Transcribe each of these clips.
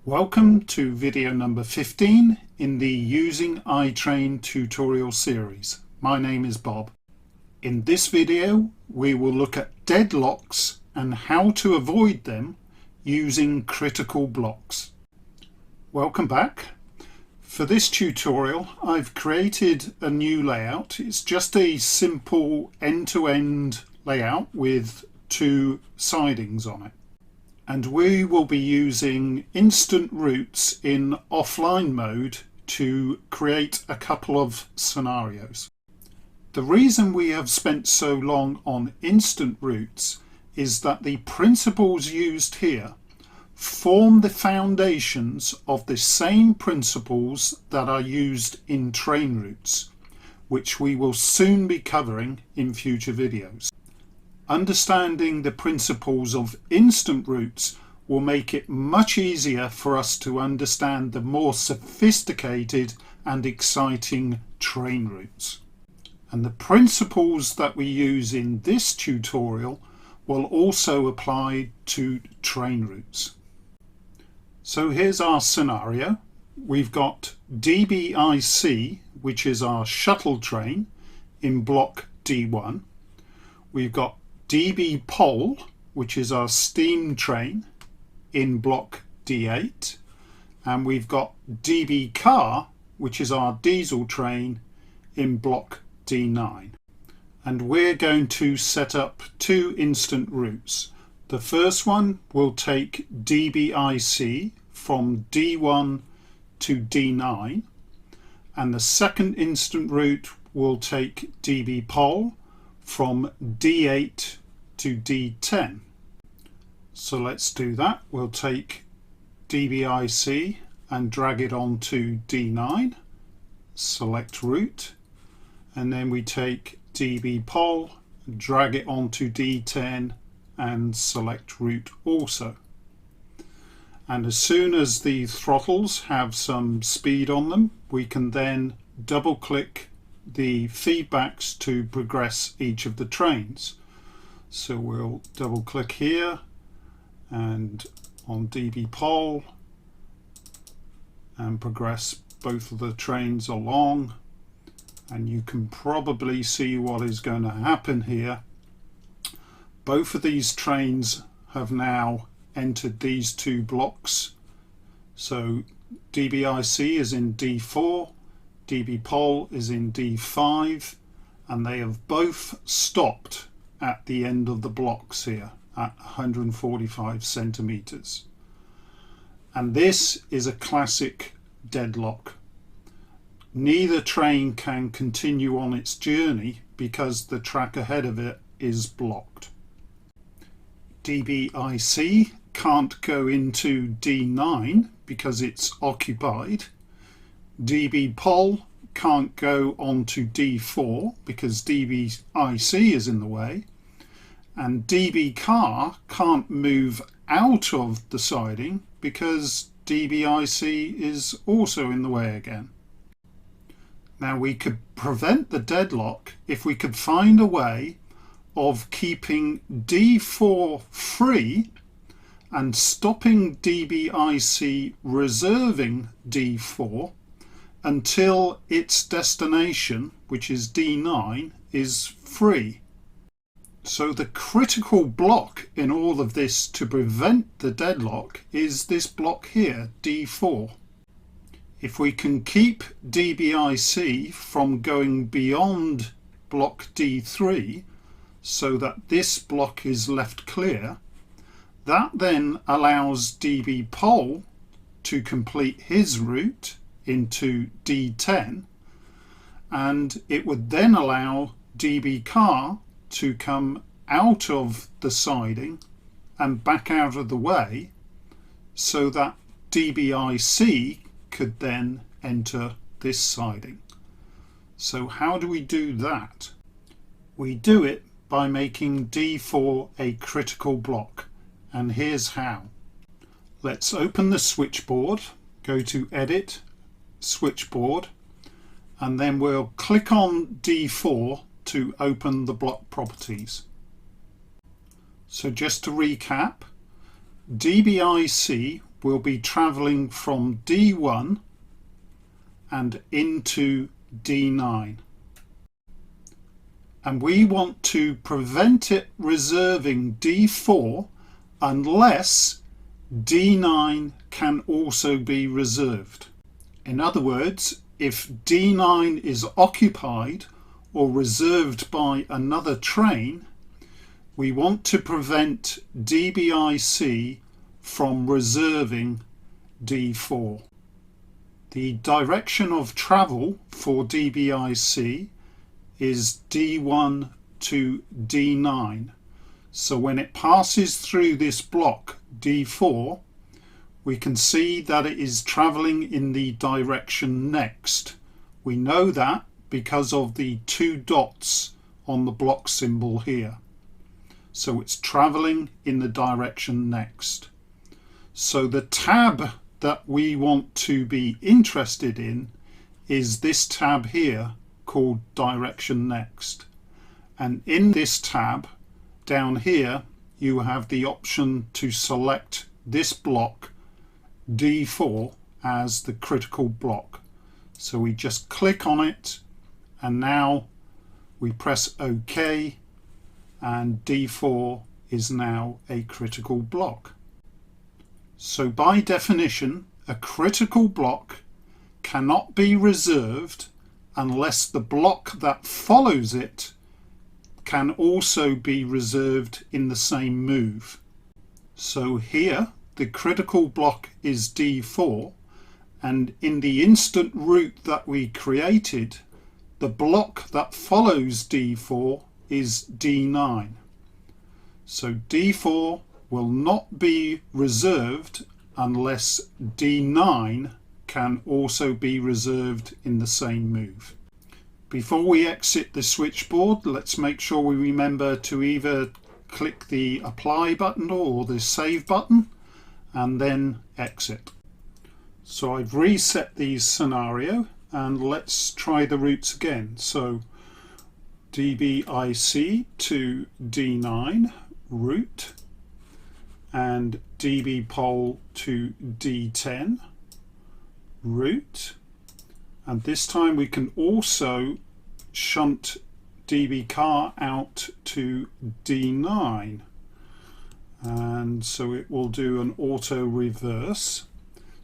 Welcome to video number 15 in the Using iTrain tutorial series. My name is Bob. In this video we will look at deadlocks and how to avoid them using critical blocks. Welcome back. For this tutorial I've created a new layout. It's just a simple end-to-end layout with two sidings on it. And we will be using instant routes in offline mode to create a couple of scenarios. The reason we have spent so long on instant routes is that the principles used here form the foundations of the same principles that are used in train routes, which we will soon be covering in future videos. Understanding the principles of instant routes will make it much easier for us to understand the more sophisticated and exciting train routes. And the principles that we use in this tutorial will also apply to train routes. So here's our scenario. We've got DBIC, which is our shuttle train, in block D1. We've got DB Pole, which is our steam train, in block D8, and we've got DB Car, which is our diesel train, in block D9. And we're going to set up two instant routes. The first one will take DBIC from D1 to D9, and the second instant route will take DB Pole from D8 to D10. So let's do that. We'll take DBIC and drag it on to D9, select route, and then we take DB Pole, drag it on to D10 and select route also. And as soon as the throttles have some speed on them, we can then double click the feedbacks to progress each of the trains. So we'll double click here and on DB Pole and progress both of the trains along, and you can probably see what is going to happen here. Both of these trains have now entered these two blocks. So DBIC is in D4, DB Pole is in D5, and they have both stopped at the end of the blocks here at 145 centimeters. And this is a classic deadlock. Neither train can continue on its journey because the track ahead of it is blocked. DBIC can't go into D9 because it's occupied. DB Pole can't go on to D4 because DBIC is in the way, and DB Car can't move out of the siding because DBIC is also in the way again. Now we could prevent the deadlock if we could find a way of keeping D4 free and stopping DBIC reserving D4 until its destination, which is D9, is free. So the critical block in all of this to prevent the deadlock is this block here, D4. If we can keep DBIC from going beyond block D3 so that this block is left clear, that then allows DB Pole to complete his route into D10, and it would then allow DB Car to come out of the siding and back out of the way so that DBIC could then enter this siding. So how do we do that? We do it by making D4 a critical block, and here's how. Let's open the switchboard, go to Edit, Switchboard, and then we'll click on D4 to open the block properties. So just to recap, DBIC will be travelling from D1 and into D9. And we want to prevent it reserving D4 unless D9 can also be reserved. In other words, if D9 is occupied or reserved by another train, we want to prevent DBIC from reserving D4. The direction of travel for DBIC is D1 to D9. So when it passes through this block D4, we can see that it is travelling in the direction next. We know that because of the two dots on the block symbol here. So it's travelling in the direction next. So the tab that we want to be interested in is this tab here called Direction Next. And in this tab down here you have the option to select this block D4 as the critical block. So we just click on it and now we press OK, and D4 is now a critical block. So by definition, a critical block cannot be reserved unless the block that follows it can also be reserved in the same move. So here the critical block is D4, and in the instant route that we created, the block that follows D4 is D9. So D4 will not be reserved unless D9 can also be reserved in the same move. Before we exit the switchboard, let's make sure we remember to either click the apply button or the save button and then exit. So I've reset the scenario and let's try the routes again. So DBIC to D9 route and DB pole to D10 route, and this time we can also shunt DB car out to D9, and so it will do an auto reverse.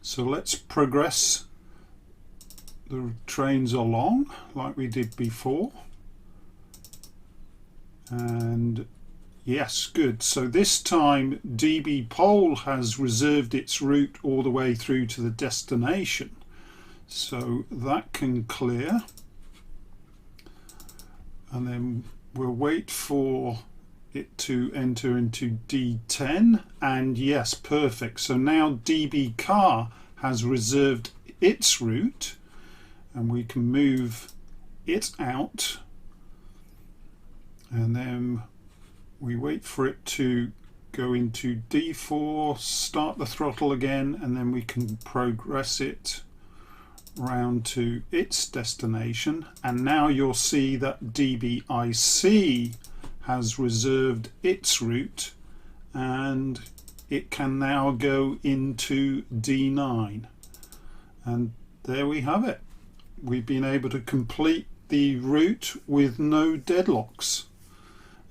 So let's progress the trains along like we did before, and yes, good. So this time DB pole has reserved its route all the way through to the destination, so that can clear, and then we'll wait for it to enter into D10, and yes, perfect. So now DB car has reserved its route and we can move it out, and then we wait for it to go into D4, start the throttle again, and then we can progress it round to its destination. And now you'll see that DBIC has reserved its route and it can now go into D9. And there we have it. We've been able to complete the route with no deadlocks,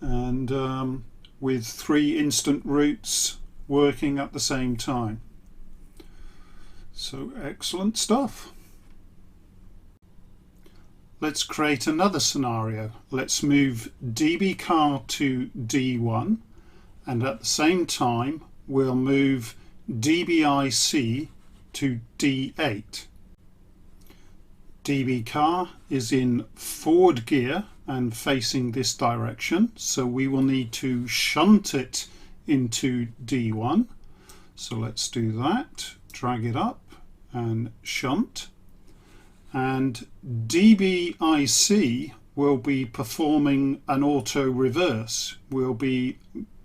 and with 3 instant routes working at the same time. So excellent stuff. Let's create another scenario. Let's move DB car to D1, and at the same time we'll move DBIC to D8. DB car is in forward gear and facing this direction, so we will need to shunt it into D1. So let's do that, drag it up and shunt, and DBIC will be performing an auto reverse. We'll be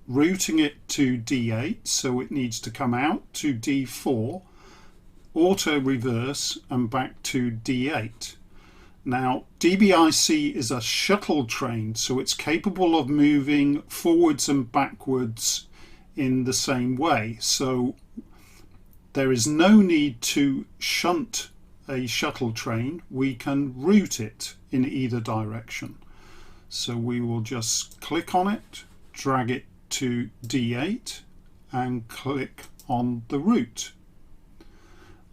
routing it to D8, so it needs to come out to D4, auto reverse and back to D8. Now DBIC is a shuttle train, so it's capable of moving forwards and backwards in the same way. So there is no need to shunt a shuttle train. We can route it in either direction. So we will just click on it, drag it to D8 and click on the route.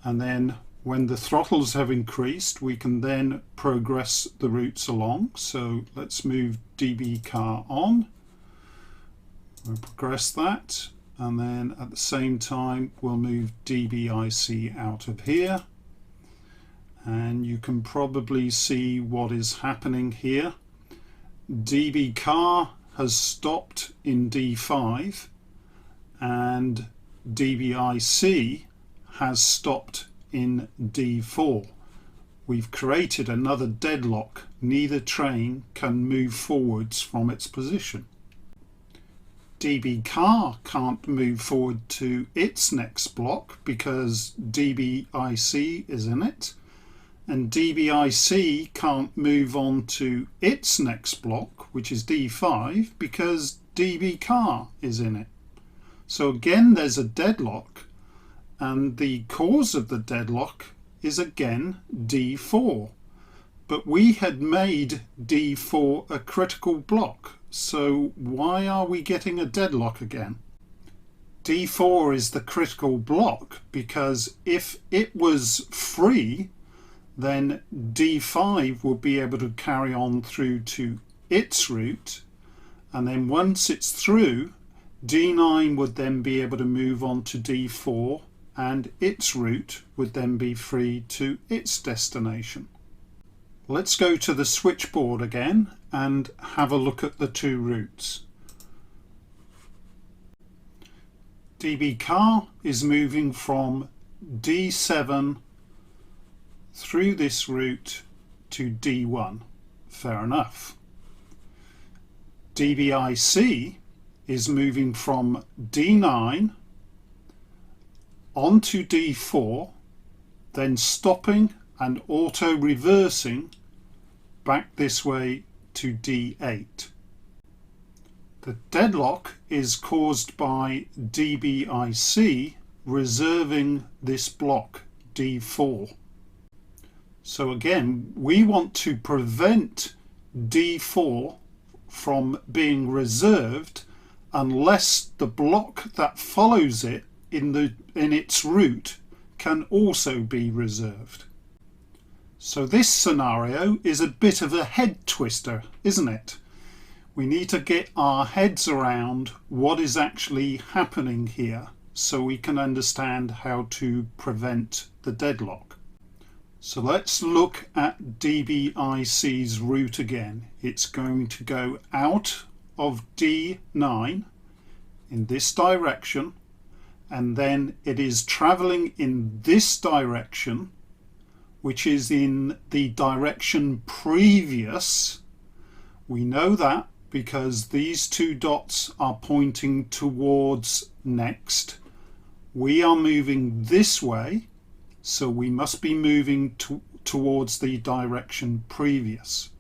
And then when the throttles have increased, we can then progress the routes along. So let's move DB car on. We'll progress that. And then at the same time, we'll move DBIC out of here. And you can probably see what is happening here. DB car has stopped in D5 and DBIC has stopped in D4. We've created another deadlock. Neither train can move forwards from its position. DB car can't move forward to its next block because DBIC is in it, and DBIC can't move on to its next block, which is D5, because DB car is in it. So again, there's a deadlock, and the cause of the deadlock is again D4. But we had made D4 a critical block, so why are we getting a deadlock again? D4 is the critical block because if it was free, then D5 will be able to carry on through to its route, and then once it's through, D9 would then be able to move on to D4 and its route would then be free to its destination. Let's go to the switchboard again and have a look at the two routes. DB car is moving from D7 through this route to D1. Fair enough. DBIC is moving from D9 onto D4, then stopping and auto reversing back this way to D8. The deadlock is caused by DBIC reserving this block D4. So again, we want to prevent D4 from being reserved unless the block that follows it in its route can also be reserved. So this scenario is a bit of a head twister, isn't it? We need to get our heads around what is actually happening here so we can understand how to prevent the deadlock. So let's look at DBIC's route again. It's going to go out of D9 in this direction, and then it is traveling in this direction, which is in the direction previous. We know that because these two dots are pointing towards next. We are moving this way, so we must be moving towards the direction previous.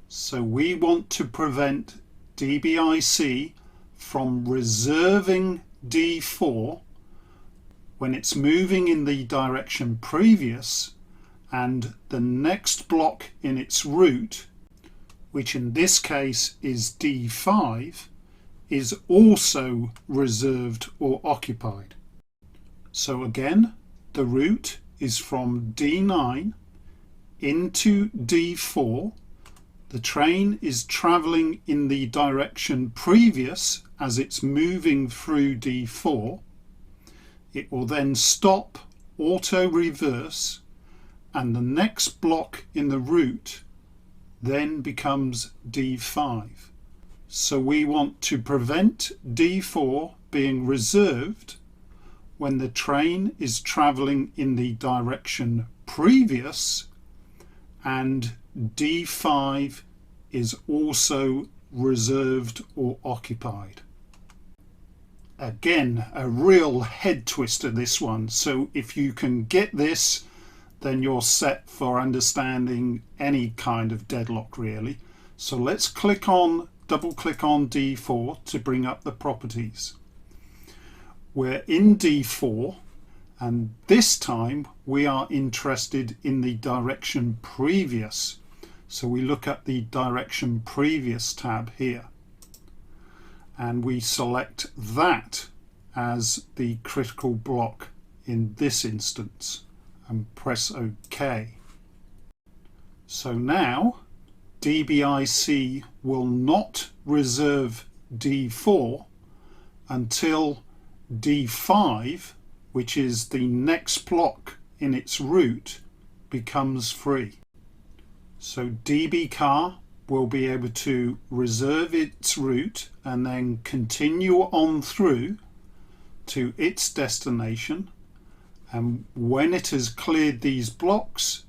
So we want to prevent DBIC from reserving D4 when it's moving in the direction previous, and the next block in its route, which in this case is D5, is also reserved or occupied. So again, the route is from D9 into D4. The train is travelling in the direction previous as it's moving through D4. It will then stop, auto reverse, and the next block in the route then becomes D5. So we want to prevent D4 being reserved when the train is travelling in the direction previous and D5 is also reserved or occupied. Again, a real head twister, this one. So if you can get this, then you're set for understanding any kind of deadlock really. So let's double click on D4 to bring up the properties. we're in D4, and this time we are interested in the direction previous. So we look at the direction previous tab here, and we select that as the critical block in this instance and press OK. So now DBIC will not reserve D4 until D5, which is the next block in its route, becomes free. So DB car will be able to reserve its route and then continue on through to its destination, and when it has cleared these blocks,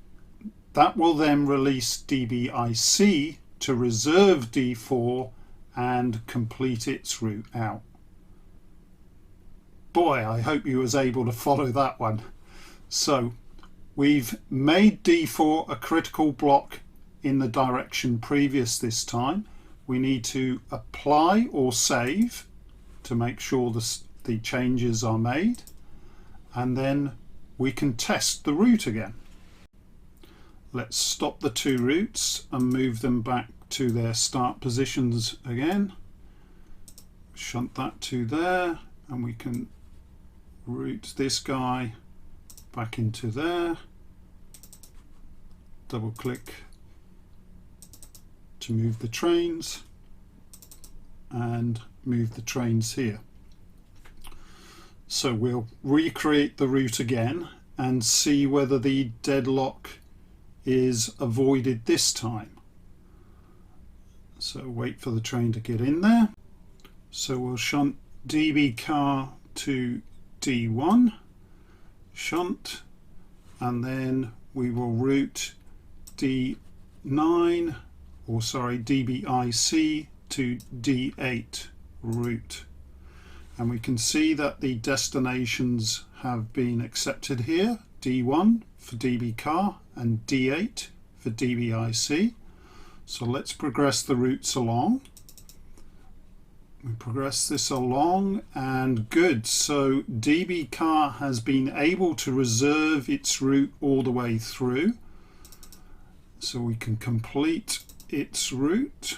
that will then release DBIC to reserve D4 and complete its route out. Boy, I hope you was able to follow that one. So we've made D4 a critical block in the direction previous this time. We need to apply or save to make sure the changes are made, and then we can test the route again. Let's stop the two routes and move them back to their start positions again. Shunt that to there, and we can route this guy back into there. Double click to move the trains and move the trains here. So we'll recreate the route again and see whether the deadlock is avoided this time. So wait for the train to get in there. So we'll shunt DB car to D1, shunt, and then we will route DBIC to D8 route. And we can see that the destinations have been accepted here. D1 for DB car and D8 for DBIC. So let's progress the routes along. We progress this along, and good. So DB car has been able to reserve its route all the way through. So we can complete its route.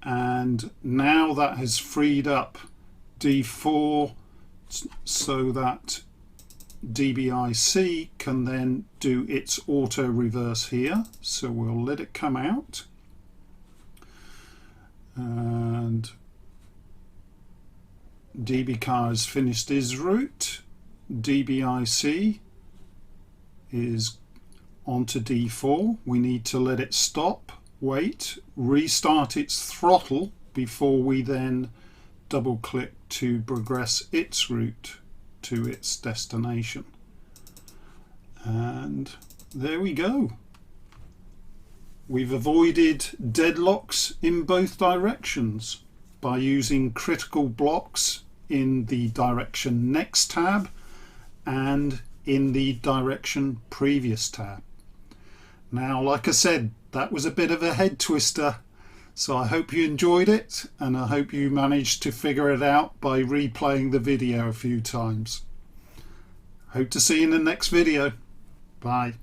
And now that has freed up D4 so that DBIC can then do its auto reverse here. So we'll let it come out, and DB car has finished his route. DBIC is onto D4. We need to let it stop, wait, restart its throttle before we then double click to progress its route to its destination. And there we go. We've avoided deadlocks in both directions by using critical blocks in the direction next tab and in the direction previous tab. Now, like I said, that was a bit of a head twister. So I hope you enjoyed it, and I hope you managed to figure it out by replaying the video a few times. Hope to see you in the next video. Bye.